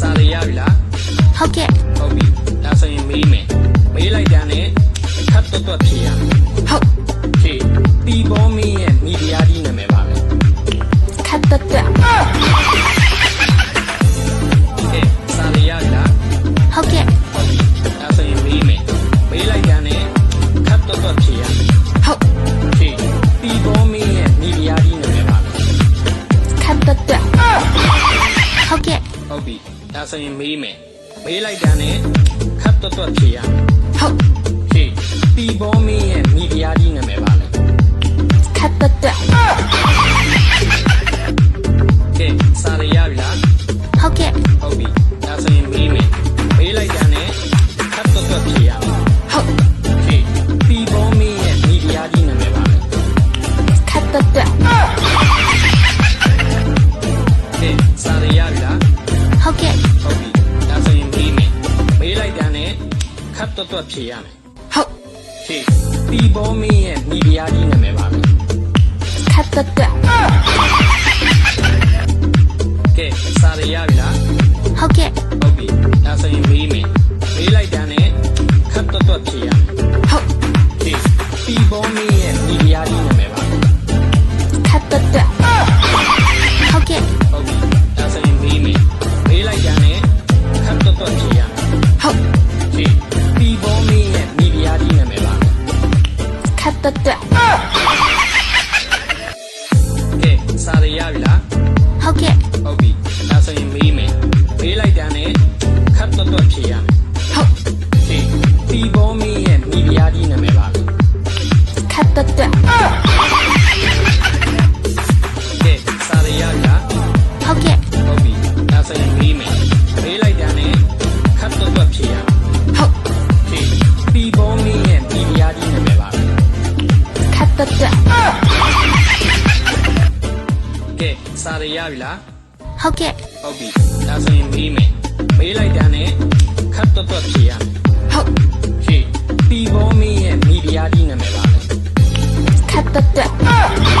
စာရရပြီလားဟုတ်ကဲ့ဟုတ်ပြီဒါဆိုရင်မေးမယ်မေးလိုက်တာနဲ့ခတ်တွတ်ဖြေရဟုတ်ဖြေတီဘောမင်းရဲ့မိဖုရားကြီးနာမည်ပါပဲခတ်တွတ်ကဲစာရရပြီလားဟုတ်ကဲ့ဟုတ်ပြီဒါဆိုရင်မေးမယ်မေးလိုက်တာနဲ့ခတ်တွတ်ဖြေရဟုတ်ဖြေတီဘောမင်းရဲ့မိဖုရားကြီးနာမည်ပါပဲခတ်တွတ်ဟုတ်ကဲ့ဟုတ်ပြီဒါဆိုရင်မေးမယ်မေးလိုက်တာနဲ့ခတ်တွတ်ဖြေရဟုတ်ဖြေတီဘောမင်းရဲ့မိဖုရားကြီးနာမည်ပါလေခတ်တွတ်ကဲစာရရပြီလားဟုတ်ကဲ့ဟုတ်ပြီဒါဆိုရင်မေးမယ်မေးလိုက်တာနဲ့ခတ်တွတ်ဖြေရဟုတ်ဖြေတီဘောမင်းရဲ့မိဖုရားကြီးနာမည်ပါလေခတ်တွတ်ကဲစာရရပြီလားဟုတ်ကဲ့ဟုတ်ပြီဒါဆိုရင်မေးမယ်မေးလိုက်တာနဲ့ခတ်တွတ်ဖြေရမယ်ဟုတ်ဖြေတီဘောမင်းရဲ့မိဖုရားကြီးနာမည်ပါလေခတ်တွတ်ကဲစာရရပြီလားဟုတ်ကဲ့ဟုတ်ပြီဒါဆိုရင်မေးမယ်မေးလိုက်တာနဲ့ခတ်တွတ်ဖြေရမယ်ဟုတ်ဖြေတီဘောမင်းရဲ့မိဖုရားကြီးနာမည်ပါလေခတ်တွတ်ဟုတ်ကဲ့ဟုတ်ပြီဒါဆိုရင်မေးမယ်မေးလိုက်တာနဲ့ခတ်တွတ်ဖြေရမယ်ဟုတ်ဖြေတီဘောမင်းရဲ့မိဖုရားကြီးနာမည်ပါလေခတ်တွတ်ကဲစာရရပြီလားဟုတ်ကဲ့ဟုတ်ပြီဒါဆိုရင်မေးမယ်မေးလိုက်တာနဲ့ခတ်တွတ်ဖြေရမယ်ဟုတ်ဖြေတီဘောမင်းရဲ့မိဖုရားကြီးနာမည်ပါလေခတ်တွတ်ကဲစာရရပြီလားဟုတ်ကဲ့ဟုတ်ပြီဒါဆိုရင်မေးမယ်မေးလိုက်တာနဲ့ခတ်တွတ်ဖြေရမယ်ဟုတ်ဖြေတီဘောမင်းရဲ့မိဖုရားကြီးနာမည်ပါလေခတ်တွတ်ကဲစာရရပြီလားဟုတ်ကဲ့ဟုတ်ပြီဒါဆိုရင်မေးမယ်မေးလိုက်တာနဲ့ခတ်တွတ်ဖြေရမယ်ဟုတ်ဖြေတီဘောမင်းရဲ့မိဖုရားကြီးနာမည်ပါလေခတ်တွတ်